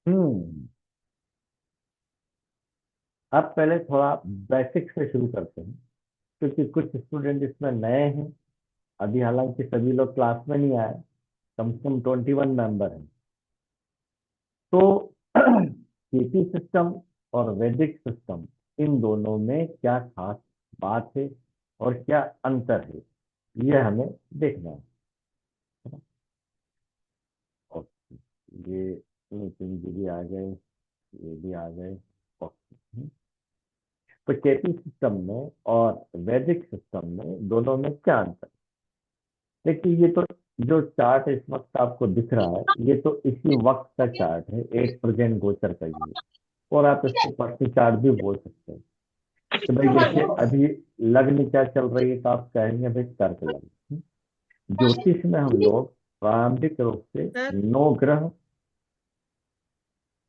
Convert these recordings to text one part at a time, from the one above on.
हम्म। अब पहले थोड़ा बेसिक से शुरू करते हैं, क्योंकि कुछ स्टूडेंट इसमें नए हैं। अभी हालांकि सभी लोग क्लास में नहीं आए, कम से कम 21 मेंबर हैं। तो केपी सिस्टम और वैदिक सिस्टम, इन दोनों में क्या खास बात है और क्या अंतर है, ये हमें देखना है। और ये नितिन जी भी आ गए, ये भी आ गए। ओके। तो केपी सिस्टम में और वैदिक सिस्टम में दोनों में क्या अंतर? देखिए, ये तो जो चार्ट इस वक्त आपको दिख रहा है, ये तो इसी वक्त का चार्ट है, 8% गोचर का ये। और आप इसको पर्सनल चार्ट भी बोल सकते हैं। तो भाई देखिए, अभी लग्न क्या चल रही है, तो आप कहेंगे भाई कर्क लग्न। ज्योतिष में हम लोग प्रारंभिक रूप से सर 9 ग्रह,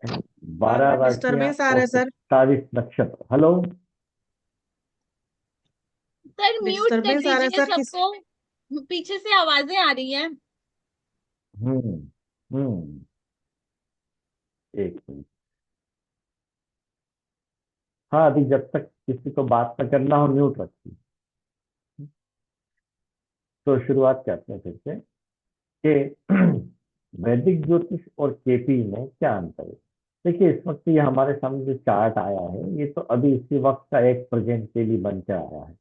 है ना, बार 12 बार राशियां डिस्टरबेंस आ रहा और है सर। 27 नक्षत्र। हेलो। सर म्यूट कर डिस्टरबेंस आ रहा है दीजिए सर किस। सबको, पीछे से आवाजें आ रही हैं। हम्म। हम्म। एक मिनट। हाँ, अभी जब तक किसी को बात न करना हो, म्यूट रखिए। तो शुरुआत करते हैं फिर से कि वैदिक ज्योतिष और केपी में क्या अंतर है। देखिए, इस वक्त ये हमारे सामने जो चार्ट आया है, ये तो अभी इसी वक्त का एक प्रेजेंट के लिए बन के आया है।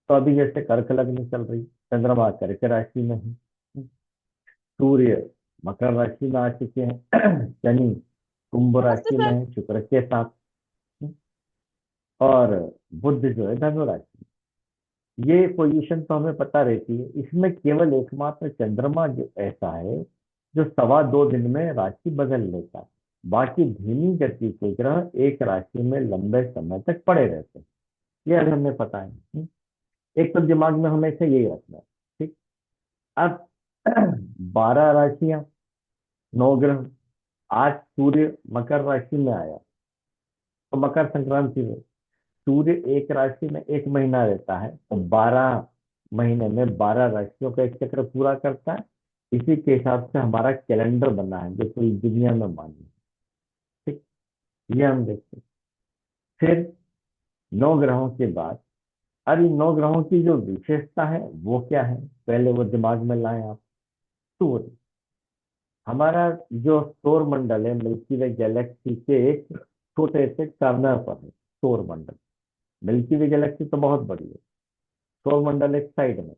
तो अभी जैसे कर्क लग्न चल रही, चंद्रमा कर्क राशि में है, सूर्य मकर राशि में आ चुके हैं, शनि कुंभ नमस्ते राशि में सर। है शुक्र के साथ, और बुध जो है धनु राशि। ये पोजीशन तो हमें पता रहती है। इसमें केवल एकमात्र चंद्रमा जो ऐसा है जो 2.25 दिन में राशि बदल लेता है। बाकी धीमी गति के ग्रह एक राशि में लंबे समय तक पड़े रहते हैं। ये अभी हमें पता है। एक तो दिमाग में हमेशा यही रखना है। ठीक। अब 12 राशियां, 9 ग्रह। आज सूर्य मकर राशि में आया, तो मकर संक्रांति में सूर्य एक राशि में एक महीना रहता है, तो 12 महीने में 12 राशियों का एक चक्र पूरा करता है। इसी के हिसाब से हमारा कैलेंडर बना है जो पूरी दुनिया में मान्य है। ठीक। ये हम देखते हैं। फिर 9 ग्रहों के बाद, अब इन 9 ग्रहों की जो विशेषता है वो क्या है, पहले वो दिमाग में लाएं आप। सूर्य, हमारा जो सौर मंडल है, मिल्की वे गैलेक्सी के एक छोटे से कॉर्नर पर है सौर मंडल। मिल्की वे गैलेक्सी तो बहुत बड़ी है, सौर मंडल एक साइड में,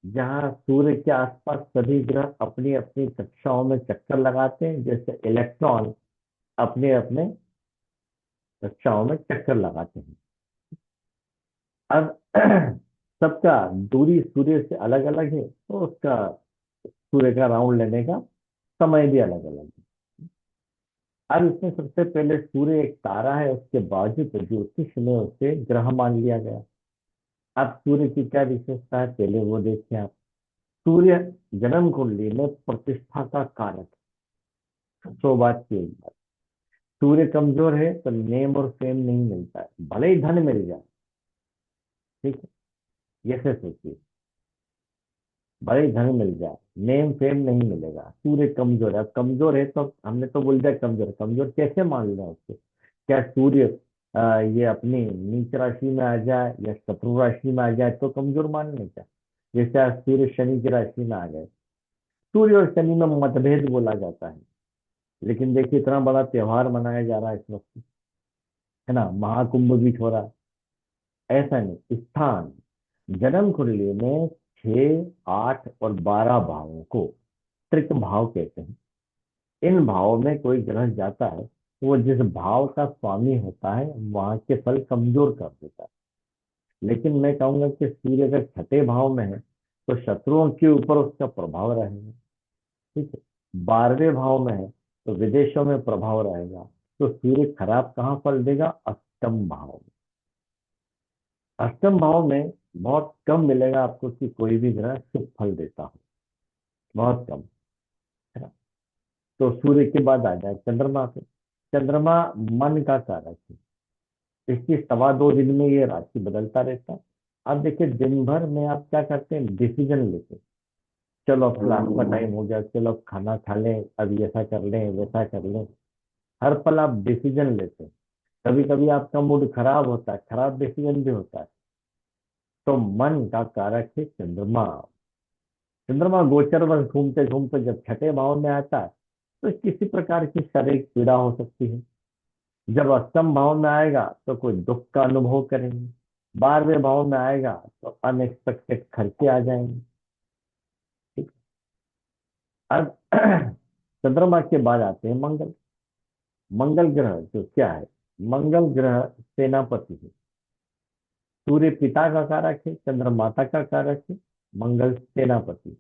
जहाँ सूर्य के आसपास सभी ग्रह अपनी अपनी कक्षाओं में चक्कर लगाते हैं, जैसे इलेक्ट्रॉन अपने अपने कक्षाओं में चक्कर लगाते हैं। अब सबका दूरी सूर्य से अलग अलग है, तो उसका सूर्य का राउंड लेने का समय भी अलग अलग है। अब इसमें सबसे पहले सूर्य एक तारा है, उसके बावजूद ज्योतिष में उसे ग्रह मान लिया गया। अब सूर्य की क्या विशेषता है, पहले वो देखिए आप। सूर्य जन्म कुंडली में प्रतिष्ठा का कारक है। सो बात की एक बात, सूर्य कमजोर है तो नेम और फेम नहीं मिलता है, भले ही धन मिल जाए। ठीक है, ऐसे सोचिए, भले ही धन मिल जाए, नेम फेम नहीं मिलेगा। सूर्य कमजोर है, अब कमजोर है तो हमने तो बोल दिया कमजोर है। कमजोर कैसे मान लेना उसको? क्या सूर्य ये अपनी नीच राशि में आ जाए या शत्रु राशि में आ जाए तो कमजोर मानने का? जैसे आज सूर्य शनि की राशि में आ गए, सूर्य और शनि में मतभेद बोला जाता है, लेकिन देखिए इतना बड़ा त्योहार मनाया जा रहा है इस वक्त, है ना, महाकुंभ भी हो रहा है। ऐसा नहीं, स्थान जन्म कुंडली में 6, 8 और 12 भावों को त्रिक भाव कहते हैं। इन भावों में कोई ग्रह जाता है, तो वो जिस भाव का स्वामी होता है वहां के फल कमजोर कर देता है। लेकिन मैं कहूंगा कि सूर्य अगर 6ठे भाव में है तो शत्रुओं के ऊपर उसका प्रभाव रहेगा। ठीक है। 12वें भाव में है तो विदेशों में प्रभाव रहेगा। तो सूर्य खराब कहाँ फल देगा? अष्टम भाव में। अष्टम भाव में बहुत कम मिलेगा आपको कि कोई भी ग्रह शुभ फल देता हो, बहुत कम, है ना। तो सूर्य के बाद आ जाए चंद्रमा पे। चंद्रमा मन का कारक है, इसकी 2.25 दिन में ये राशि बदलता रहता है। अब देखिए, दिन भर में आप क्या करते हैं, डिसीजन लेते हैं। चलो अब क्लास का टाइम हो गया, चलो अब खाना खा लें, अब ऐसा कर लें वैसा कर लें। हर पल आप डिसीजन लेते हैं, कभी कभी आपका मूड खराब होता है, खराब डिसीजन भी होता है। तो मन का कारक है चंद्रमा। चंद्रमा गोचर वर्ष घूमते घूमते जब छठे भाव में आता है तो किसी प्रकार की शारीरिक पीड़ा हो सकती है। जब अष्टम भाव में आएगा तो कोई दुख का अनुभव करेंगे। 12वें भाव में आएगा तो अनएक्सपेक्टेड खर्चे आ जाएंगे। ठीक। अब चंद्रमा के बाद आते हैं मंगल। मंगल ग्रह जो क्या है, मंगल ग्रह सेनापति है। सूर्य पिता का कारक है, चंद्र माता का कारक है, मंगल सेनापति।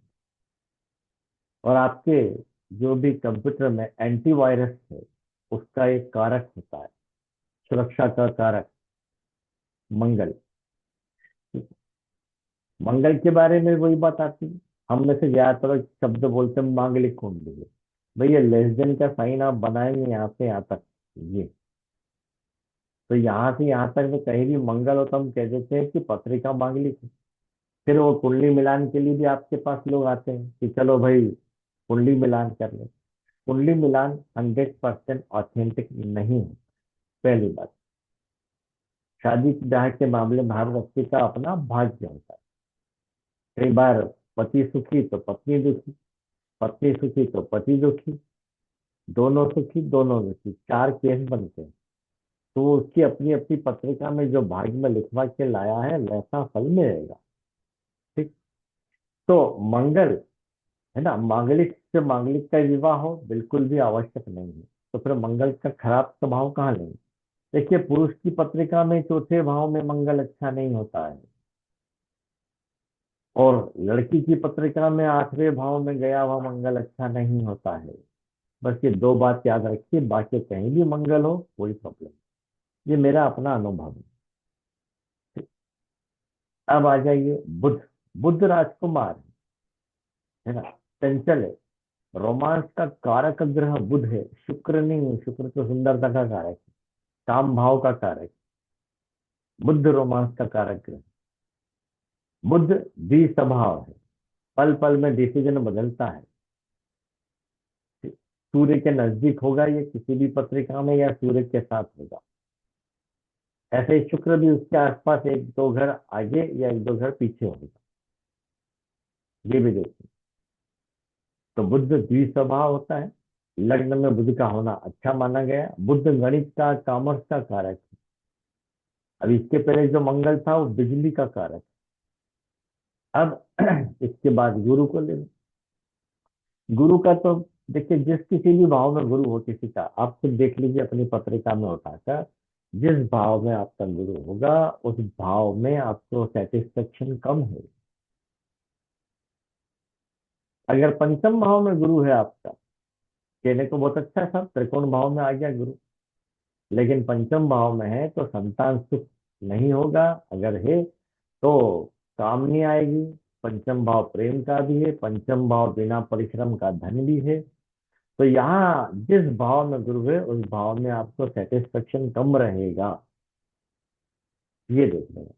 और आपके जो भी कंप्यूटर में एंटीवायरस है उसका एक कारक होता है, सुरक्षा का कारक मंगल। मंगल के बारे में वही बात आती है, हम में से ज्यादातर शब्द बोलते हैं मांगलिक कुंडली है। भैया लेस देन का साइन आप बनाएंगे यहाँ से यहाँ तक, ये तो यहाँ से यहाँ तक में कहीं भी मंगल हो तो हम कह देते हैं कि पत्रिका मांगलिक है। फिर वो कुंडली मिलान के लिए भी आपके पास लोग आते हैं कि चलो भाई कुंडली मिलान कर ले। कुंडली मिलान 100% ऑथेंटिक नहीं है, पहली बात। शादी ब्याह के मामले में हर व्यक्ति का अपना भाग्य होता है। कई बार पति सुखी तो पत्नी दुखी, पत्नी सुखी तो पति दुखी, दोनों सुखी दोनों दुखी, 4 केस बनते हैं। तो वो उसकी अपनी अपनी पत्रिका में जो भाग्य में लिखवा के लाया है वैसा फल मिलेगा। ठीक। तो मंगल है ना, मांगलिक से मांगलिक का विवाह हो बिल्कुल भी आवश्यक नहीं है। तो फिर मंगल का खराब स्वभाव कहाँ लेंगे। देखिए पुरुष की पत्रिका में चौथे भाव में मंगल अच्छा नहीं होता है, और लड़की की पत्रिका में 8वें भाव में गया हुआ मंगल अच्छा नहीं होता है। बस ये 2 बात याद रखिए, बाकी कहीं भी मंगल हो कोई प्रॉब्लम। ये मेरा अपना अनुभव है। अब आ जाइए बुध। बुध राजकुमार है ना, चंचल है, रोमांस का कारक ग्रह बुध है, शुक्र नहीं है। शुक्र तो सुंदरता का कारक है, काम भाव का कारक। बुध रोमांस का कारक ग्रह। बुध द्विस्वभाव है, पल पल में डिसीजन बदलता है। सूर्य के नजदीक होगा ये किसी भी पत्रिका में या सूर्य के साथ होगा। ऐसे ही शुक्र भी उसके आसपास 1-2 घर आगे या 1-2 घर पीछे होगा, ये भी देखिए। तो बुध द्विस्वभाव होता है, लग्न में बुध का होना अच्छा माना गया। बुध गणित का कॉमर्स का कारक है। अब इसके पहले जो मंगल था वो बिजली का कारक। अब इसके बाद गुरु को ले लो। गुरु का तो देखिए जिस किसी भी भाव में गुरु हो किसी का, आप खुद देख लीजिए अपनी पत्रिका में उठाकर, जिस भाव में आपका गुरु होगा उस भाव में आपको सेटिस्फेक्शन कम है। अगर पंचम भाव में गुरु है आपका, कहने को बहुत अच्छा था त्रिकोण भाव में आ गया गुरु, लेकिन पंचम भाव में है तो संतान सुख नहीं होगा। अगर है तो काम नहीं आएगी। पंचम भाव प्रेम का भी है, पंचम भाव बिना परिश्रम का धन भी है। तो यहाँ जिस भाव में गुरु है उस भाव में आपको सेटिस्फेक्शन कम रहेगा, ये देख लेना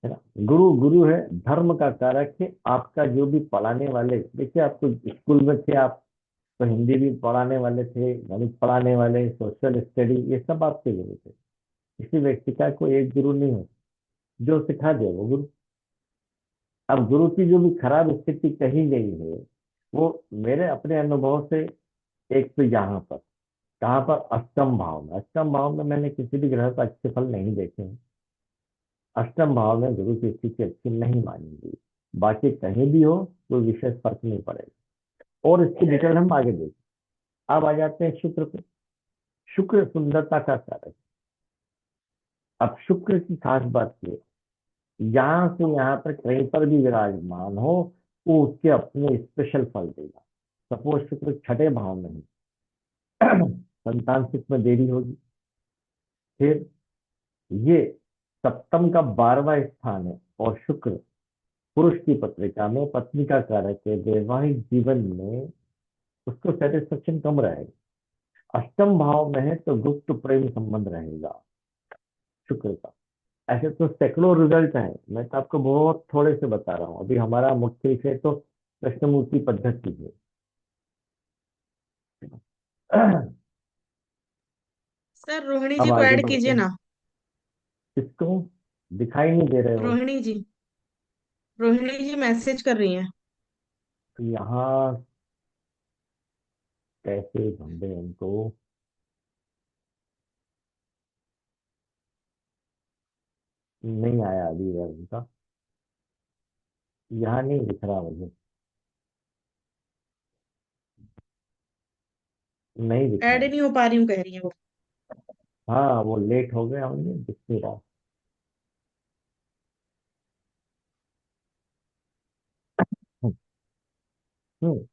है ना। गुरु गुरु है, धर्म का कारक है। आपका जो भी पढ़ाने वाले, देखिए आपको स्कूल में थे आप तो हिंदी भी पढ़ाने वाले थे, गणित पढ़ाने वाले, सोशल स्टडी, ये सब आपके गुरु थे। किसी व्यक्ति का कोई एक गुरु नहीं हो, जो सिखा दे वो गुरु। अब गुरु की जो भी खराब स्थिति कही गई है वो मेरे अपने अनुभव से, एक तो यहाँ पर, कहाँ पर, अष्टम भाव में। अष्टम भाव में मैंने किसी भी ग्रह का अच्छे फल नहीं देखे हैं। अष्टम भाव में गुरु की स्थिति अच्छी नहीं मानी गई। बाकी कहीं भी हो कोई विशेष फर्क नहीं पड़ेगा, और इसकी डिटेल हम आगे देखें। अब आ जाते हैं शुक्र पे। शुक्र सुंदरता का कारक। अब शुक्र की खास बात ये, यहाँ से यहाँ पर कहीं पर भी विराजमान हो वो उसके अपने स्पेशल फल देगा। सपोज शुक्र छठे भाव में है, संतान सुख में देरी होगी। फिर ये सप्तम का 12वां स्थान है, और शुक्र पुरुष की पत्रिका में पत्नी का कारक है। वैवाहिक जीवन में उसको सेटिस्फेक्शन कम रहेगा। अष्टम भाव में है तो गुप्त प्रेम संबंध रहेगा शुक्र का। ऐसे तो सैकड़ों रिजल्ट है, मैं तो आपको बहुत थोड़े से बता रहा हूँ। अभी हमारा मुख्य विषय तो कृष्णमूर्ति पद्धति है। सर रोहिणी जी अब को आगे ऐड बढ़ते कीजिए हैं। ना। किसको? दिखाई नहीं दे रहे हो? रोहिणी जी, रोहिणी जी मैसेज कर रही हैं। यहाँ कैसे ढूंढे उनको? नहीं आया अभी यार उनका। यहाँ नहीं दिख रहा मुझे। नहीं दिख रहा ऐड है। नहीं हो पा रही हूँ कह रही है वो। हाँ, वो लेट हो गया होंगे, दिख नहीं रहा। हम्म।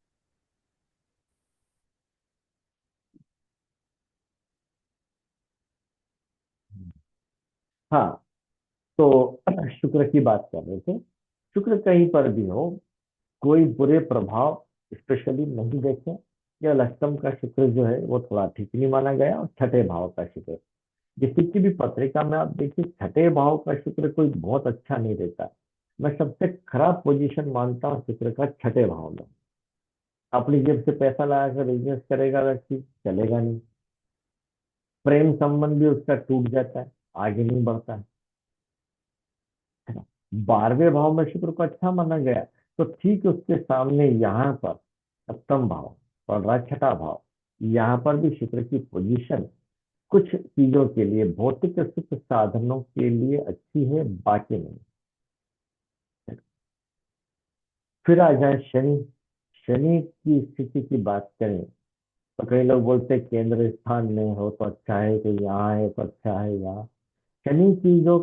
हाँ, तो शुक्र की बात कर रहे थे। शुक्र कहीं पर भी हो, कोई बुरे प्रभाव स्पेशली नहीं देखे। या लक्षम का शुक्र जो है वो थोड़ा ठीक नहीं माना गया, और छठे भाव का शुक्र, किसी की भी पत्रिका में आप देखिए, छठे भाव का शुक्र कोई बहुत अच्छा नहीं देता। मैं सबसे खराब पोजीशन मानता हूँ शुक्र का छठे भाव में। अपनी जेब से पैसा लगा कर बिजनेस करेगा व्यक्ति, चलेगा नहीं। प्रेम संबंध भी उसका टूट जाता है, आगे नहीं बढ़ता है ना। 12वें भाव में शुक्र को अच्छा माना गया, तो ठीक उसके सामने यहाँ पर सप्तम भाव और छठा भाव, यहाँ पर भी शुक्र की पोजीशन कुछ चीजों के लिए, भौतिक सुख साधनों के लिए अच्छी है, बाकी नहीं। फिर आ जाए शनि। शनि की स्थिति की बात करें, तो कई लोग बोलते हैं केंद्र स्थान में हो तो अच्छा है, कि यहाँ है तो अच्छा है। यहाँ शनि की जो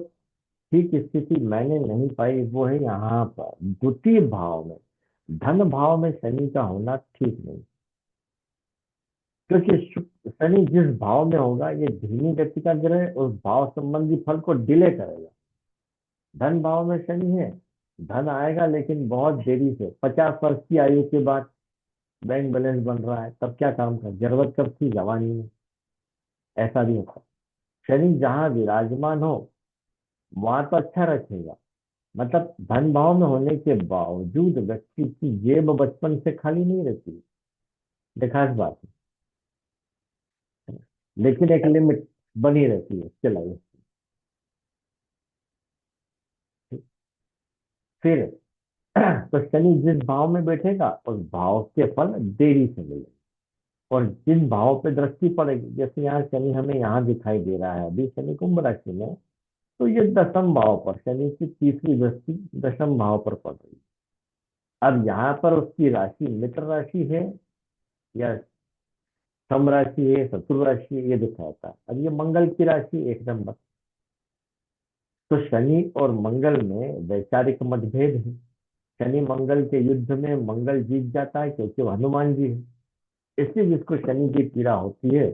ठीक स्थिति मैंने नहीं पाई, वो है यहाँ पर द्वितीय भाव में। धन भाव में शनि का होना ठीक नहीं, क्योंकि शनि जिस भाव में होगा, ये धीमी गति का ग्रह है, उस भाव संबंधी फल को डिले करेगा। धन भाव में शनि है, धन आएगा लेकिन बहुत देरी से, 50 वर्ष की आयु के बाद बैंक बैलेंस बन रहा है, तब क्या काम कर, जरूरत कब थी, जवानी में। ऐसा भी होता है। शनि जहाँ विराजमान हो वहां तो अच्छा रखेगा, मतलब धन भाव में होने के बावजूद व्यक्ति की जेब बचपन से खाली नहीं रहती। ये खास बात है, लेकिन एक लिमिट बनी रहती है उसके लाइफ। फिर तो शनि जिस भाव में बैठेगा, उस भाव के फल देरी से मिलेंगे। और जिन भाव पे दृष्टि पड़ेगी, जैसे यहाँ शनि हमें यहाँ दिखाई दे रहा है अभी, शनि कुंभ राशि में, तो ये दसम भाव पर शनि की तीसरी दृष्टि दशम भाव पर पड़ रही है। अब यहाँ पर उसकी राशि मित्र राशि है या सम राशि है, शत्रु राशि है, ये दिखाता है। अब ये मंगल की राशि एक नंबर। तो शनि और मंगल में वैचारिक मतभेद है। शनि मंगल के युद्ध में मंगल जीत जाता है, क्योंकि वो हनुमान जी है। इसलिए जिसको शनि की पीड़ा होती है,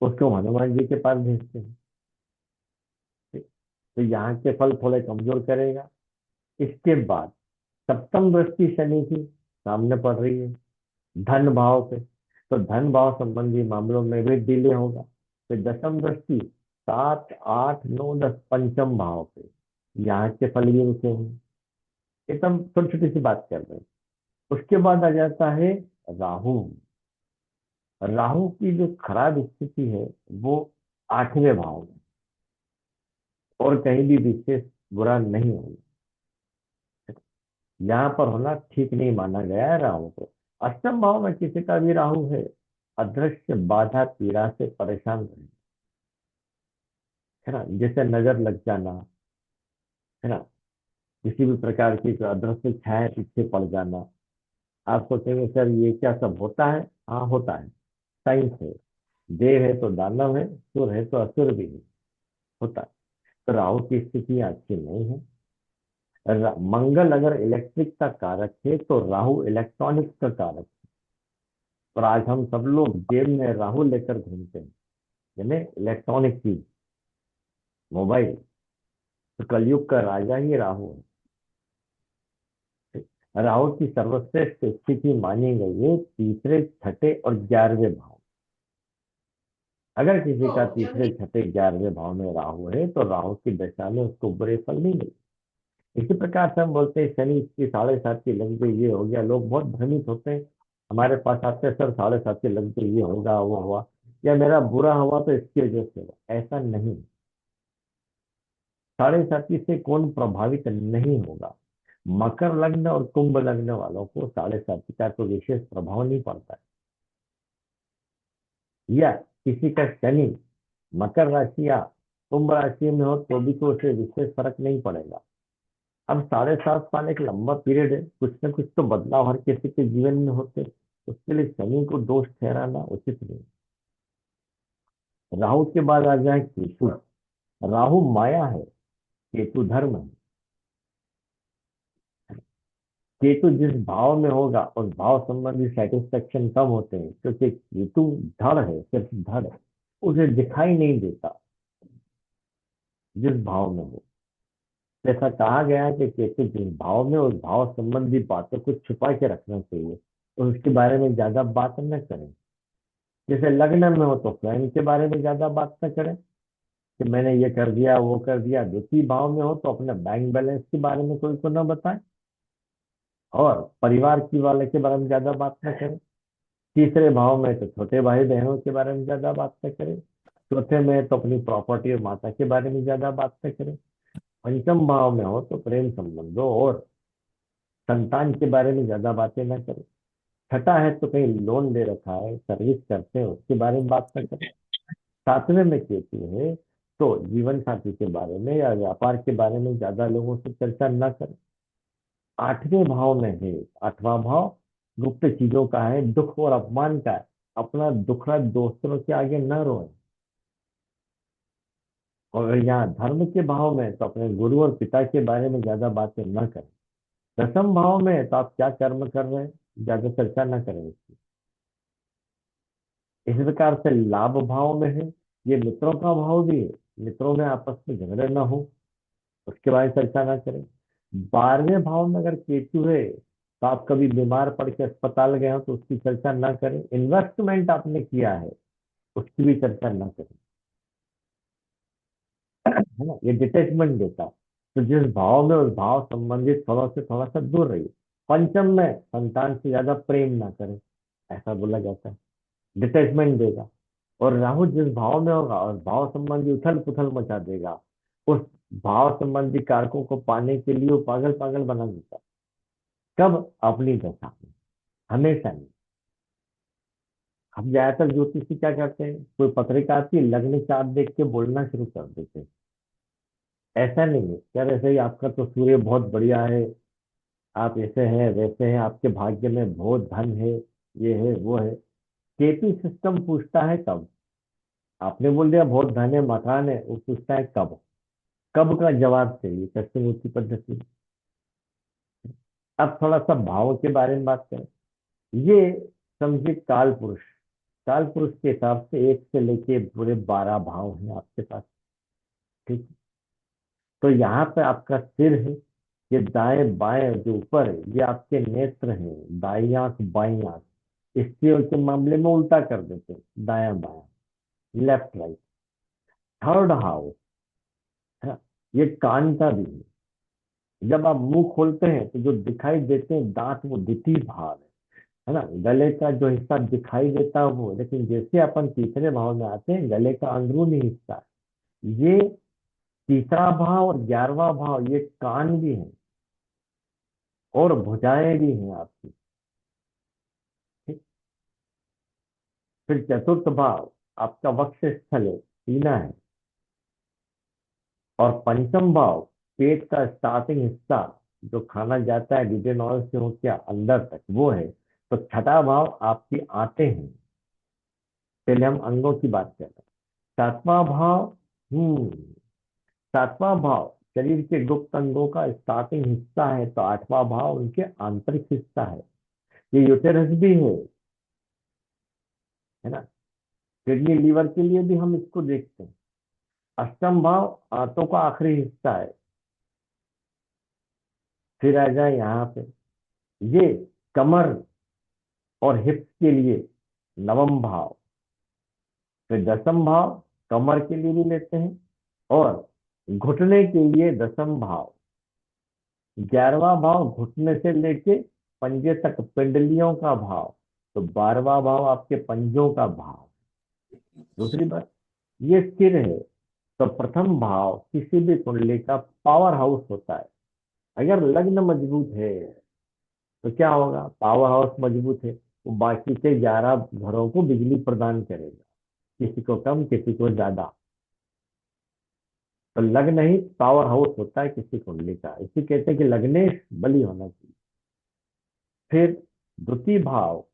उसको हनुमान जी के पास भेजते हैं। ठीक? तो यहाँ के फल थोड़े कमजोर करेगा। इसके बाद सप्तम दृष्टि शनि की सामने पड़ रही है धन भाव पे, तो धन भाव संबंधी मामलों में भी डिले होगा। फिर दसम दृष्टि 7, 8, 9, 10 पंचम भाव पे, यहाँ के फल भी रुके हैं। एकदम छोटी छोटी सी बात कर रहे हैं। उसके बाद आ जाता है राहु। राहु की जो खराब स्थिति है, वो 8वें भाव में, और कहीं भी विशेष बुरा नहीं होगा। यहाँ पर होना ठीक नहीं माना गया है राहु को। अष्टम भाव में किसी का भी राहु है, अदृश्य बाधा पीड़ा से परेशान रहे, है ना। जैसे नजर लग जाना, है ना, किसी भी प्रकार की कोई अदृश्य छाया पीछे पड़ जाना। आप सोचेंगे सर ये क्या सब होता है? हाँ, होता है, साइंस है। देव है तो दानव है, सुर है तो असुर भी है, होता है। तो राहु की स्थिति अच्छी नहीं है। मंगल अगर इलेक्ट्रिक का कारक है, तो राहु इलेक्ट्रॉनिक्स का कारक है। और आज हम सब लोग जेब में राहु लेकर घूमते हैं, यानी इलेक्ट्रॉनिक चीज, मोबाइल। तो कलयुग का राजा ही राहु है। राहु की सर्वश्रेष्ठ स्थिति मानी गई है तीसरे, छठे और 11वें भाव। अगर किसी का तीसरे, छठे, 11वें भाव में राहु है, तो राहु की दशा में उसको बुरे फल नहीं मिले। इसी प्रकार से हम बोलते हैं शनि की 7.5 की लग गई, ये हो गया। लोग बहुत भ्रमित होते हैं, हमारे पास आते हैं, सर 7.5 की लग गई, ये होगा वो हुआ। या मेरा बुरा हुआ तो इसकी वजह से हुआ, ऐसा नहीं। साढ़े साथी से कौन प्रभावित नहीं होगा। मकर लग्न और कुंभ लग्न वालों को साढ़े साथी का कोई विशेष प्रभाव नहीं पड़ता है, या किसी का शनि मकर राशि या कुंभ राशि में हो तो भी तो उसे विशेष फर्क नहीं पड़ेगा। अब 7.5 साल एक लंबा पीरियड है, कुछ न कुछ तो बदलाव हर किसी के जीवन में होते हैं। उसके लिए शनि को दोष ठहराना उचित नहीं। राहु के बाद आ जाए केतु। राहु माया है, केतु धर्म है। केतु जिस भाव में होगा उस भाव संबंधी सेटिस्फेक्शन कम होते हैं, क्योंकि केतु धड़ है, सिर्फ धड़ है, उसे दिखाई नहीं देता जिस भाव में हो। जैसा कहा गया है कि केतु जिस भाव में उस भाव संबंधी बातों को छुपा के रखना चाहिए और उसके बारे में ज्यादा बात न करें। जैसे लग्न में हो तो स्वयं के बारे में ज्यादा बात न करें कि मैंने ये कर दिया वो कर दिया। द्वितीय भाव में हो तो अपने बैंक बैलेंस के बारे में कोई को न बताएं और परिवार की वाले के बारे में ज्यादा बात न करें। तीसरे भाव में तो छोटे भाई बहनों के बारे में ज्यादा बात न करें। चौथे में तो अपनी प्रॉपर्टी और माता के बारे में ज्यादा बात न करें। पंचम भाव में हो तो प्रेम संबंधों और संतान के बारे में ज्यादा बातें न करें। छठा है तो कहीं लोन ले रखा है, सर्विस करते हैं, उसके बारे में बात न करें। सातवें में केतु है तो जीवन साथी के बारे में या व्यापार के बारे में ज्यादा लोगों से चर्चा न करें। आठवें भाव में है, आठवां भाव गुप्त चीजों का है, दुख और अपमान का है। अपना दुखड़ा दोस्तों के आगे न रोए। और यहाँ धर्म के भाव में तो अपने गुरु और पिता के बारे में ज्यादा बातें न करें। दसम भाव में तो आप क्या कर्म कर रहे हैं ज्यादा चर्चा न करें इसकी। इस प्रकार से लाभ भाव में है, ये मित्रों का भाव भी है। मित्रों में आपस में झगड़े ना हो उसके बारे में चर्चा ना करें। 12वें भाव में अगर केतु है तो आप कभी बीमार पड़ के अस्पताल गए हो तो उसकी चर्चा ना करें। इन्वेस्टमेंट आपने किया है उसकी भी चर्चा ना करें, है ना। ये डिटैचमेंट देता है। तो जिस भाव में उस भाव संबंधित फलों से थोड़ा सा दूर रहिए। पंचम में संतान से ज्यादा प्रेम ना करें, ऐसा बोला जाता है, डिटैचमेंट देगा। और राहु जिस भाव में होगा और भाव संबंधी उथल पुथल मचा देगा, उस भाव संबंधी कारकों को पाने के लिए वो पागल पागल बना देता है। कब? अपनी दशा में, हमेशा नहीं। हम ज्यादातर ज्योतिषी क्या करते हैं, कोई पत्रिका आती है, लग्न चार्ट देख के बोलना शुरू कर देते हैं। ऐसा नहीं है यार, ऐसे ही आपका तो सूर्य बहुत बढ़िया है, आप ऐसे हैं वैसे हैं, आपके भाग्य में बहुत धन है, ये है वो है। केपी सिस्टम पूछता है कब। आपने बोल दिया बहुत धन है मकान है, वो पूछता है कब। कब का जवाब चाहिए कृष्णमूर्ति पद्धति। अब थोड़ा सा भाव के बारे में बात करें। ये समझिए काल पुरुष। काल पुरुष के हिसाब से एक से लेके पूरे 12 भाव हैं आपके पास। ठीक। तो यहाँ पे आपका सिर है, ये दाएं बाएं जो ऊपर है ये आपके नेत्र हैं, दाई आंख बाई आंख। स्त्रियों के मामले में उल्टा कर देते हैं, दाया बाया, लेफ्ट राइट। थर्ड हाउस है ना, ये कान का भी है। जब आप मुंह खोलते हैं तो जो दिखाई देते हैं दांत वो द्वितीय भाव है ना। गले का जो हिस्सा दिखाई देता है वो, लेकिन जैसे अपन तीसरे भाव में आते हैं गले का अंदरूनी हिस्सा, ये तीसरा भाव और 11वां भाव ये कान भी है और भुजाएं भी हैं आपकी। ठीक। फिर चतुर्थ भाव आपका वक्ष स्थल है, सीना है। और पंचम भाव पेट का स्टार्टिंग हिस्सा, जो खाना जाता है डिडेनॉल से होकर अंदर तक, वो है। तो छठा भाव आपकी आंतें हैं। पहले हम अंगों की बात कर रहे हैं। सातवां भाव, सातवां भाव शरीर के गुप्त अंगों का स्टार्टिंग हिस्सा है, तो आठवां भाव उनके आंतरिक हिस्सा है। ये यूटेरस भी है ना। किडनी लीवर के लिए भी हम इसको देखते हैं। अष्टम भाव आंतों का आखिरी हिस्सा है। फिर आ जाए यहाँ पे, ये कमर और हिप्स के लिए नवम भाव। फिर दसम भाव कमर के लिए भी लेते हैं और घुटने के लिए दसम भाव। 11वां भाव घुटने से लेके पंजे तक पिंडलियों का भाव। तो 12वां भाव आपके पंजों का भाव। दूसरी बात, ये स्थिर है तो प्रथम भाव किसी भी कुंडली का पावर हाउस होता है। अगर लग्न मजबूत है तो क्या होगा, पावर हाउस मजबूत है, वो बाकी के 11 घरों को बिजली प्रदान करेगा, किसी को कम किसी को ज्यादा। तो लग्न ही पावर हाउस होता है किसी कुंडली का, इसी कहते हैं कि लग्नेश बली होना चाहिए। फिर द्वितीय भाव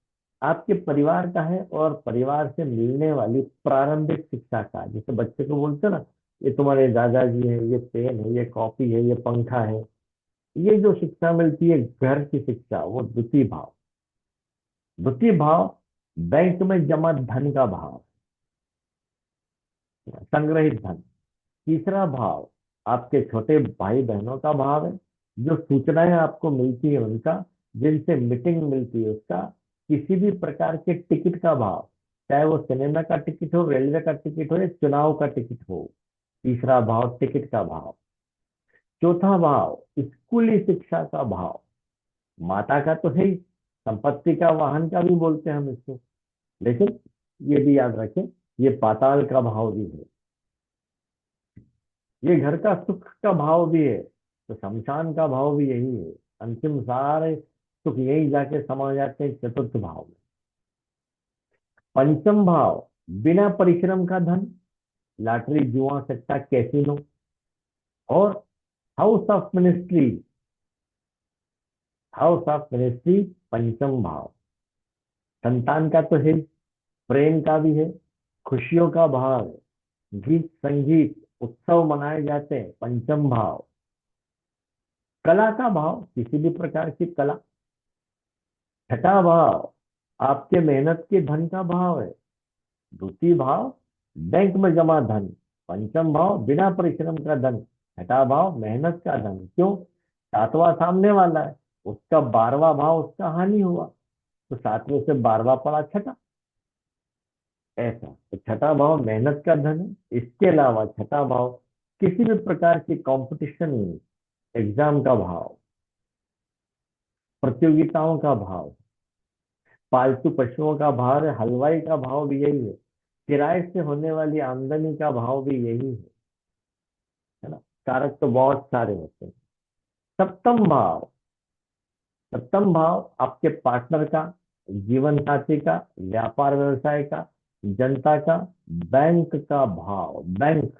आपके परिवार का है और परिवार से मिलने वाली प्रारंभिक शिक्षा का, जैसे बच्चे को बोलते हैं ना, ये तुम्हारे दादाजी है, ये पेन है, ये कॉपी है, ये पंखा है, ये जो शिक्षा मिलती है घर की शिक्षा, वो द्वितीय भाव। द्वितीय भाव बैंक में जमा धन का भाव, संग्रहित धन। तीसरा भाव आपके छोटे भाई बहनों का भाव है, जो सूचनाएं आपको मिलती है उनका, जिनसे मीटिंग मिलती है उसका, किसी भी प्रकार के टिकट का भाव, चाहे वो सिनेमा का टिकट हो, रेलवे का टिकट हो या चुनाव का टिकट हो। तीसरा भाव टिकट का भाव। चौथा भाव स्कूली शिक्षा का भाव, माता का तो है ही, संपत्ति का वाहन का भी बोलते हैं हम इसको, लेकिन ये भी याद रखें, ये पाताल का भाव भी है। ये घर का सुख का भाव भी है, तो शमशान का भाव भी यही है। अंतिम सारे सुख यही जाके समा जाते हैं चतुर्थ भाव में। पंचम भाव बिना परिश्रम का धन, लॉटरी जुआ सट्टा कैसीनो। और house of ministry, house of ministry पंचम भाव। संतान का तो है, प्रेम का भी है, खुशियों का भाव है, गीत संगीत उत्सव मनाए जाते हैं पंचम भाव। कला का भाव, किसी भी प्रकार की कला। छठा भाव आपके मेहनत के धन का भाव है। द्वितीय भाव बैंक में जमा धन, पंचम भाव बिना परिश्रम का धन, छठा भाव मेहनत का धन। क्यों, सातवां सामने वाला है, उसका 12वां भाव उसका हानि हुआ, तो सातवें से 12वां पड़ा छठा, ऐसा। तो छठा भाव मेहनत का धन है। इसके अलावा छठा भाव किसी भी प्रकार की कंपटीशन, एग्जाम का भाव, प्रतियोगिताओं का भाव। पालतू पशुओं का भाव है, हलवाई का भाव भी यही है। किराए से होने वाली आमदनी का भाव भी यही है ना। कारक तो बहुत सारे होते हैं। सप्तम भाव, सप्तम भाव आपके पार्टनर का, जीवन साथी का, व्यापार व्यवसाय का, जनता का, बैंक का भाव। बैंक,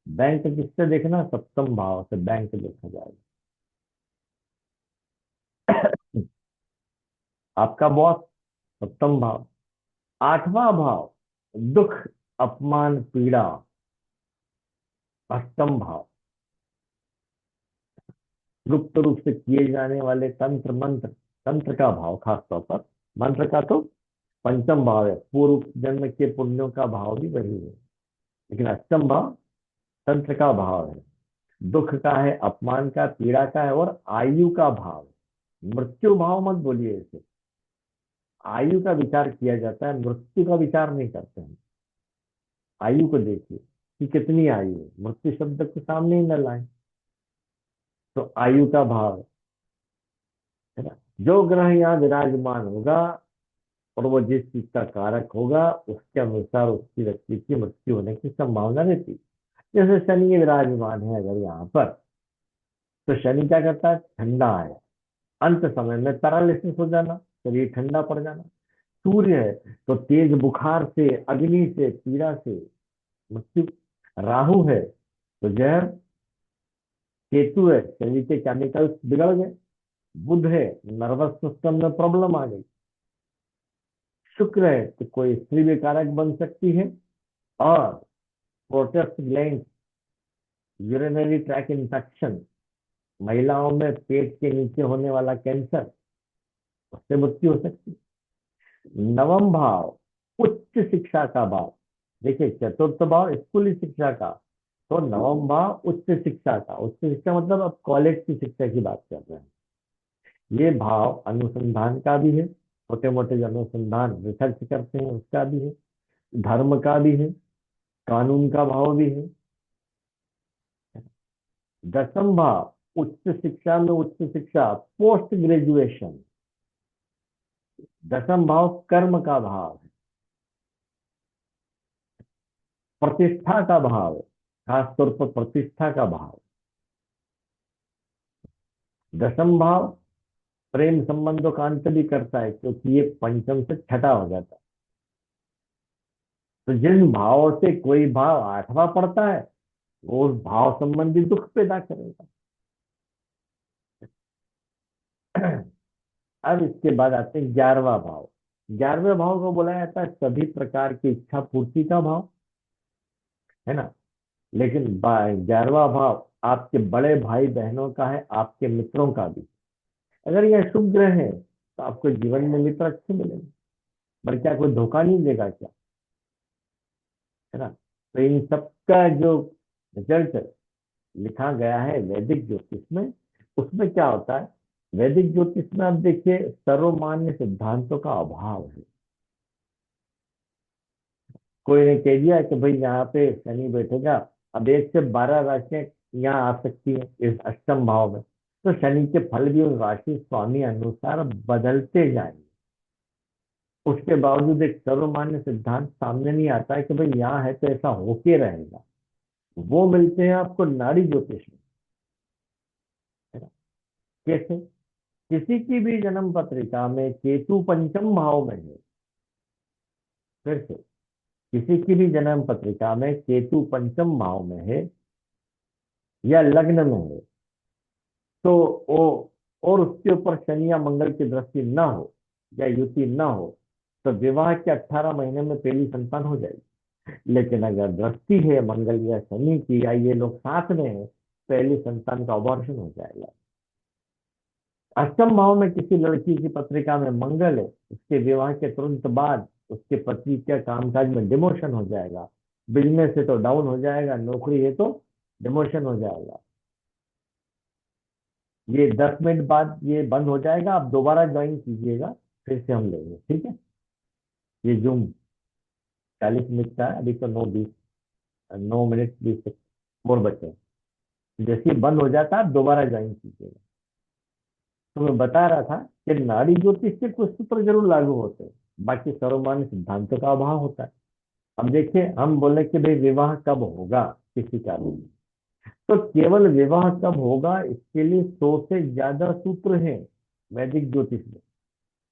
बैंक किससे देखना, सप्तम भाव से बैंक देखा जाएगा। आपका बॉस, सप्तम भाव। आठवां भाव दुख, अपमान, पीड़ा, अष्टम भाव। गुप्त रूप से किए जाने वाले तंत्र मंत्र, तंत्र का भाव खासतौर पर, मंत्र का तो पंचम भाव है, पूर्व जन्म के पुण्यों का भाव भी वही है। लेकिन अष्टम भाव तंत्र का भाव है, दुख का है, अपमान का, पीड़ा का है, और आयु का भाव है। मृत्यु भाव मत बोलिए इसे, आयु का विचार किया जाता है, मृत्यु का विचार नहीं करते हैं। आयु को देखिए कि कितनी आयु है, मृत्यु शब्द को सामने ही न लाए। तो आयु का भाव है ना। जो ग्रह यहाँ विराजमान होगा और वो जिस चीज का कारक होगा, उसके अनुसार उसकी व्यक्ति की मृत्यु होने की संभावना रहती है। जैसे शनि विराजमान है अगर यहाँ पर, तो शनि क्या करता है, ठंडा है, अंत समय में पैरालिसिस हो जाना, शरीर ठंडा पड़ जाना। सूर्य है तो तेज बुखार से, अग्नि से, पीड़ा से मृत्यु। राहु है तो जहर। केतु है, शरीर के केमिकल्स बिगड़ गए। बुध है, नर्वस सिस्टम में प्रॉब्लम आ गई। शुक्र है तो कोई स्त्री विकारक बन सकती है। और prostate gland, urinary track infection, महिलाओं में पेट के नीचे होने वाला कैंसर, उससे मृत्यु हो सकती है। नवम भाव उच्च शिक्षा का भाव। देखिए चतुर्थ भाव स्कूली शिक्षा का, तो नवम भाव उच्च शिक्षा का। उच्च शिक्षा मतलब अब कॉलेज की शिक्षा की बात कर रहे हैं। ये भाव अनुसंधान का भी है, छोटे मोटे जो अनुसंधान रिसर्च करते हैं उसका भी है, धर्म का भी है, कानून का भाव भी है। दसम भाव उच्च शिक्षा में उच्च शिक्षा, पोस्ट ग्रेजुएशन। दसम भाव कर्म का भाव है। प्रतिष्ठा का भाव है, खासतौर पर प्रतिष्ठा का भाव। दशम भाव प्रेम संबंधों का अंत भी करता है, क्योंकि ये पंचम से छठा हो जाता है। तो जिन भावों से कोई भाव आठवां पड़ता है, वो उस भाव संबंधी दुख पैदा करेगा। अब इसके बाद आते हैं 11वां भाव। 11वें भाव को बोला जाता है सभी प्रकार की इच्छा पूर्ति का भाव, है ना। लेकिन 11वां भाव आपके बड़े भाई बहनों का है, आपके मित्रों का भी। अगर यह शुभ ग्रह है तो आपको जीवन में मित्र अच्छे मिलेंगे, पर क्या कोई धोखा नहीं देगा क्या, है ना। तो इन सबका जो रिजल्ट लिखा गया है वैदिक ज्योतिष में, उसमें क्या होता है, वैदिक ज्योतिष में आप देखिए सर्वमान्य सिद्धांतों का अभाव है। कोई ने कह दिया कि भाई यहाँ पे शनि बैठेगा, अब 1 से 12 राशियां यहाँ आ सकती है इस अष्टम भाव में, तो शनि के फल भी उस राशि स्वामी अनुसार बदलते जाएंगे। उसके बावजूद एक सर्वमान्य सिद्धांत सामने नहीं आता है कि भाई यहाँ है तो ऐसा होके रहेगा। वो मिलते हैं आपको नाड़ी ज्योतिष में, है ना। कैसे? किसी की भी जन्म पत्रिका में केतु पंचम भाव में है, फिर से किसी की भी जन्म पत्रिका में केतु पंचम भाव में है या लग्न में है, तो वो, और उसके ऊपर शनि या मंगल की दृष्टि ना हो या युति ना हो, तो विवाह के 18 महीने में पहली संतान हो जाएगी। लेकिन अगर दृष्टि है मंगल या शनि की, या ये लोग साथ में है, पहली संतान का अबॉर्शन हो जाएगा। अष्टम भाव में किसी लड़की की पत्रिका में मंगल है, उसके विवाह के तुरंत बाद उसके पति के कामकाज में डिमोशन हो जाएगा। बिजनेस है तो डाउन हो जाएगा, नौकरी है तो डिमोशन हो जाएगा। ये 10 मिनट बाद ये बंद हो जाएगा, आप दोबारा ज्वाइन कीजिएगा, फिर से हम लेंगे, ठीक है। ये जूम 40 मिनट का है, अभी तो 9 मिनट 20 और बचे। जैसे ही बंद हो जाता है आप दोबारा ज्वाइन कीजिएगा। तो मैं बता रहा था कि नाड़ी ज्योतिष से कुछ सूत्र जरूर लागू होते हैं, बाकी सर्वमान्य सिद्धांतों का अभाव होता है। अब देखिए, हम बोले कि भाई विवाह कब होगा किसी का भी, तो केवल विवाह कब होगा इसके लिए 100 से ज्यादा सूत्र हैं वैदिक ज्योतिष में।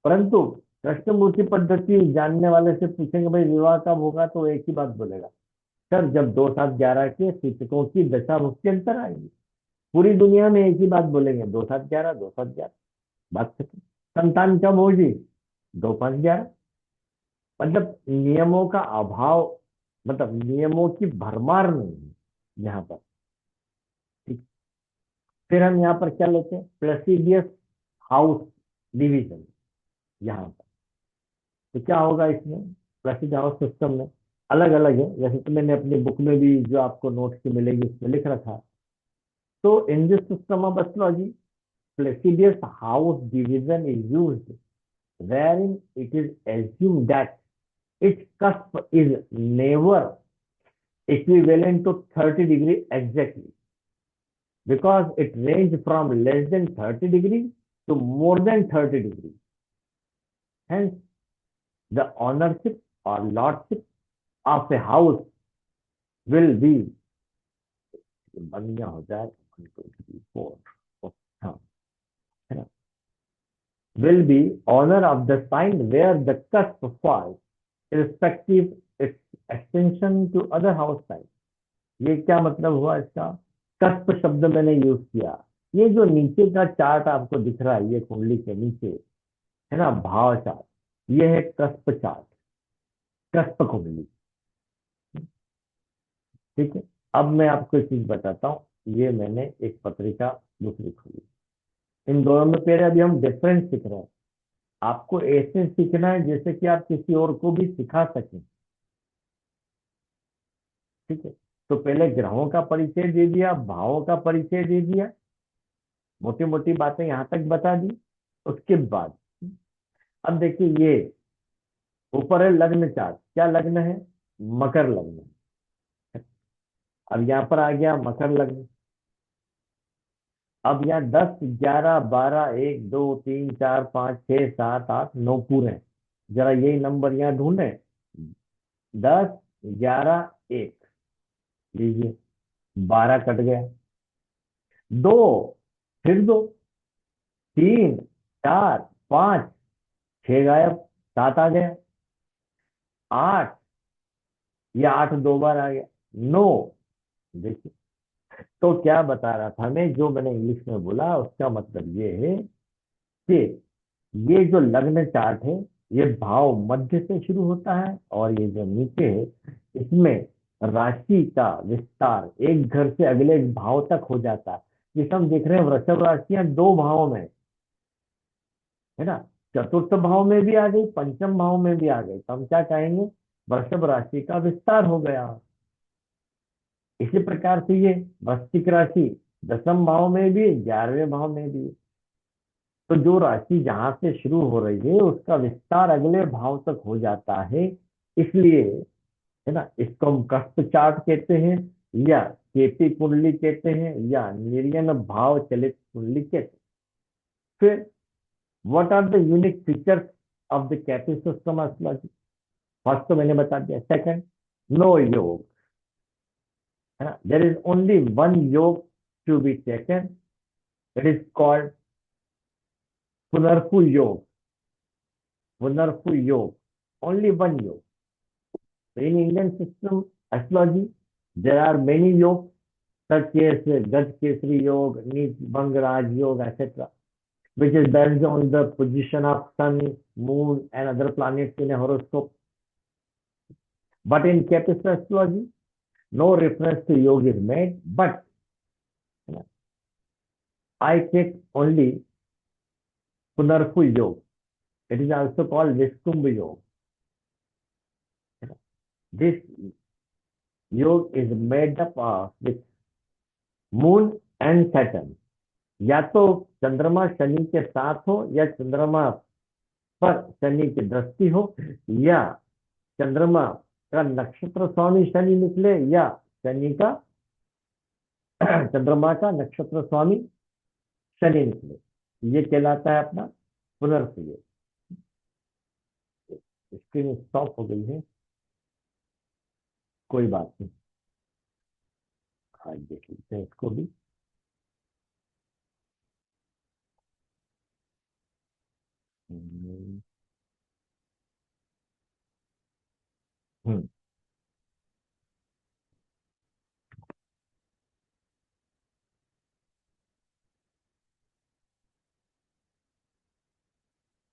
परंतु कृष्णमूर्ति पद्धति जानने वाले से पूछेंगे भाई विवाह कब होगा, तो एक ही बात बोलेगा, सर जब 2 7 11 के सूचकों की दशा भुक्ति अंतर आएगी। पूरी दुनिया में एक ही बात बोलेंगे, 2 7 11, 2 7 11, बात खत्म। संतान कब होगी? 2 5 11। मतलब नियमों का अभाव, मतलब नियमों की भरमार नहीं है यहाँ पर, ठीक। फिर हम यहाँ पर क्या लेते हैं, प्लेसिडियस हाउस डिवीजन यहाँ पर। तो क्या होगा इसमें, प्लेसिड हाउस सिस्टम में अलग अलग है, जैसे तो मैंने अपनी बुक में भी जो आपको नोट्स की मिलेगी उसमें लिख रखा है। तो in this system of astrology Placidus house division is used wherein it is assumed that its cusp is never equivalent to 30 degree exactly, because it ranges from less than 30 degrees to more than 30 degrees. Hence, the ownership or lordship of a house will be, बढ़िया हो जाए 1 2 3 4, हाँ, है ना, will be owner of the sign where the cusp falls, irrespective its extension to other house signs. ये क्या मतलब हुआ इसका, कस्प शब्द मैंने यूज किया। ये जो नीचे का चार्ट आपको दिख रहा है, ये कुंडली के नीचे, है ना, भाव चार्ट, ये है कस्प चार्ट, कस्प कुंडली, ठीक है। अब मैं आपको एक चीज बताता हूँ, ये मैंने एक पत्रिका दूसरी खोली, इन दोनों में पहले अभी हम डिफरेंस सीख रहे हैं। आपको ऐसे सीखना है जैसे कि आप किसी और को भी सिखा सकें, ठीक है। तो पहले ग्रहों का परिचय दे दिया, भावों का परिचय दे दिया, मोटी मोटी बातें यहां तक बता दी। उसके बाद अब देखिए, ये ऊपर है लग्न चार्ट, क्या लग्न है, मकर लग्न। अब यहाँ पर आ गया मकर लग्न। अब यहाँ 10 11 12 1 2 3 4 5 6 7 8 9 पूरे हैं। जरा यही नंबर यहाँ ढूंढे, 10 11 1, लीजिए, 12 कट गया, दो, फिर दो, 3, 4, 5, 6 गायब, 7 आ गया, 8, या 8 दो बार आ गया, 9। देखिए, तो क्या बता रहा था मैं, जो मैंने इंग्लिश में बोला उसका मतलब ये है कि ये जो लग्न चार्ट है, ये भाव मध्य से शुरू होता है, और ये जो नीचे है, इसमें राशि का विस्तार एक घर से अगले भाव तक हो जाता है। जिसे हम देख रहे हैं, वृषभ राशियां 2 भावों में है ना, चतुर्थ भाव में भी आ गई, पंचम भाव में भी आ गई, तो हम क्या कहेंगे, वृषभ राशि का विस्तार हो गया। इसी प्रकार से ये वृश्चिक राशि 10वें भाव में भी, 11वें भाव में भी। तो जो राशि जहां से शुरू हो रही है, उसका विस्तार अगले भाव तक हो जाता है। इसलिए है ना, इसको हम कष्ट चार्ट कहते हैं, या केपी कुंडली कहते हैं, या निर्यन भाव चलित कुंडली कहते हैं। फिर what are the unique features of the KP system astrology? First तो मैंने बता दिया। सेकंड, नो योग, है ना, there is only one yoga to be taken, it is called Punarphoo yoga. Punarphoo योग, only one योग। So in Indian system astrology, there are many yogas such as Gaj Kesari Yoga, Neet Bhang Raj Yoga, etc., which is based on the position of Sun, Moon, and other planets in a horoscope. But in Capital astrology, no reference to yoga is made. But I take only Punarfu Yoga. It is also called Vishkumbh Yoga. This yoga is made up of with Moon and Saturn. या तो चंद्रमा शनि के साथ हो, या चंद्रमा पर शनि की दृष्टि हो, या चंद्रमा का नक्षत्र स्वामी शनि निकले, या शनि का चंद्रमा का नक्षत्र स्वामी शनि निकले, ये कहलाता है अपना पुनर्फु। स्क्रीन स्टॉप हो गई है, कोई बात नहीं, आज देख लेते हैं इसको भी। हम्म, हम्म,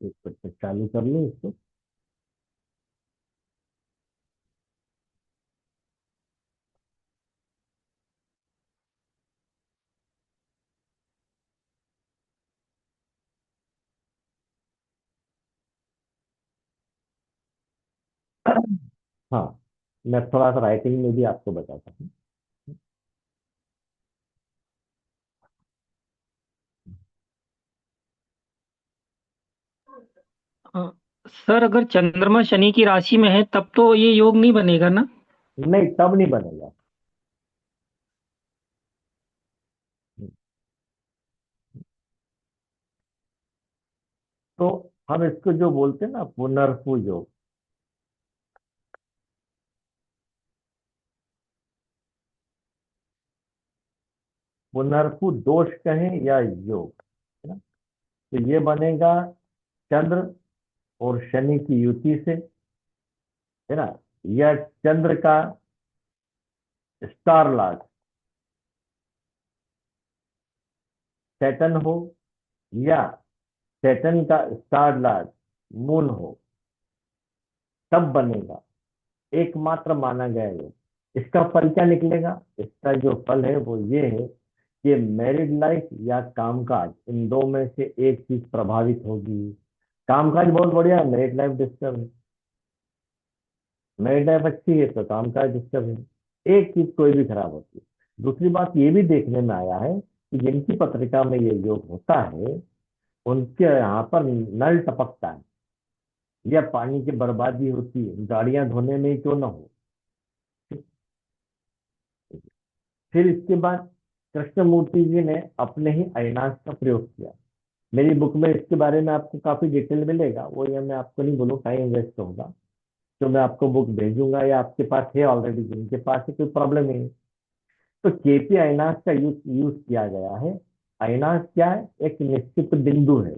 एक मिनट चालू कर लूं इसको। हाँ, मैं थोड़ा सा राइटिंग में भी आपको बताता हूँ। हाँ, सर अगर चंद्रमा शनि की राशि में है तब तो ये योग नहीं बनेगा ना? नहीं, तब नहीं बनेगा। तो हम इसको जो बोलते हैं ना, पुनर्फु योग, पुनर्फु दोष कहें या योग, है ना, तो ये बनेगा चंद्र और शनि की युति से, है ना, या चंद्र का स्टार लॉर्ड सैटर्न हो, या सैटर्न का स्टार लॉर्ड मून हो, तब बनेगा। एकमात्र माना गया ये। इसका फल क्या निकलेगा? इसका जो फल है वो ये है कि मैरिड लाइफ या कामकाज, इन दो में से एक चीज प्रभावित होगी। कामकाज बहुत बढ़िया है, मैरिड लाइफ डिस्टर्ब है। मैरिड लाइफ अच्छी है तो कामकाज डिस्टर्ब है। एक चीज कोई भी खराब होती है। दूसरी बात ये भी देखने में आया है कि जिनकी पत्रिका में ये योग होता है, उनके यहाँ पर नल टपकता है, या पानी की बर्बादी होती है, गाड़ियां धोने में ही क्यों ना हो। फिर इसके बाद कृष्णमूर्ति जी ने अपने ही अयनांश का प्रयोग किया। मेरी बुक में इसके बारे में आपको काफी डिटेल मिलेगा, वो ये मैं आपको नहीं बोलूँ, टाइम वेस्ट होगा। तो मैं आपको बुक भेजूंगा, या आपके पास है ऑलरेडी, जिनके पास है कोई प्रॉब्लम नहीं। तो केपी अयनांश का यूज यूज किया गया है। अयनांश क्या है? एक निश्चित बिंदु है,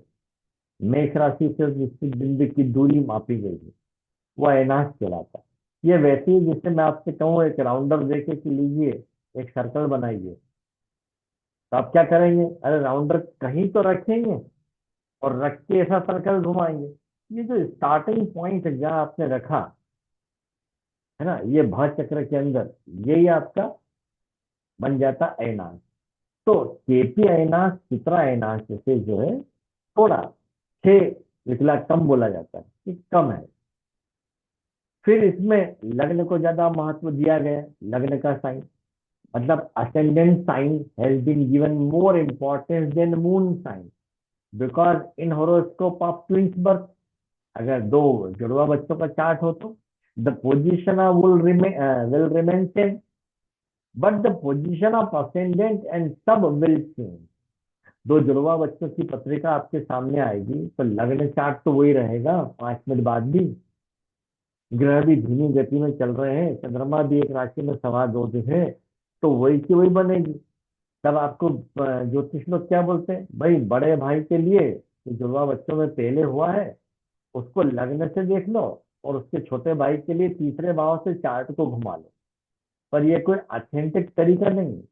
मेष राशि से उस निश्चित बिंदु की दूरी मापी गई है, वो अयनांश कहलाता है। ये वैसे ही जैसे मैं आपसे कहूँ एक राउंडर देके कि लीजिए एक सर्कल बनाइए, तो आप क्या करेंगे? अरे राउंडर कहीं तो रखेंगे और रख के ऐसा सर्कल घुमाएंगे। ये जो स्टार्टिंग पॉइंट है जहाँ आपने रखा है ना, ये भा चक्र के अंदर, यही आपका बन जाता अयनांश। तो केपी अयनांश चित्रा अयनांश से जो है थोड़ा 6 कम बोला जाता है कि कम है। फिर इसमें लग्न को ज्यादा महत्व दिया गया है। लग्न का साइन मतलब ascendant sign has been given more importance than moon sign, because in horoscope of twins birth, अगर दो जुड़वा बच्चों का चार्ट हो तो the position of will remain same, but the position of ascendant and सब विल चेंज। दो जुड़वा बच्चों की पत्रिका आपके सामने आएगी तो लग्न चार्ट तो वही रहेगा, 5 मिनट बाद भी ग्रह भी धीमी गति में चल रहे हैं, चंद्रमा भी एक राशि में सवा दो जो है, तो वही की वही बनेगी। तब आपको ज्योतिष लोग क्या बोलते हैं, भाई बड़े भाई के लिए जो जुड़वा बच्चों में पहले हुआ है उसको लग्न से देख लो, और उसके छोटे भाई के लिए तीसरे भाव से चार्ट को घुमा लो। पर ये कोई ऑथेंटिक तरीका नहीं है।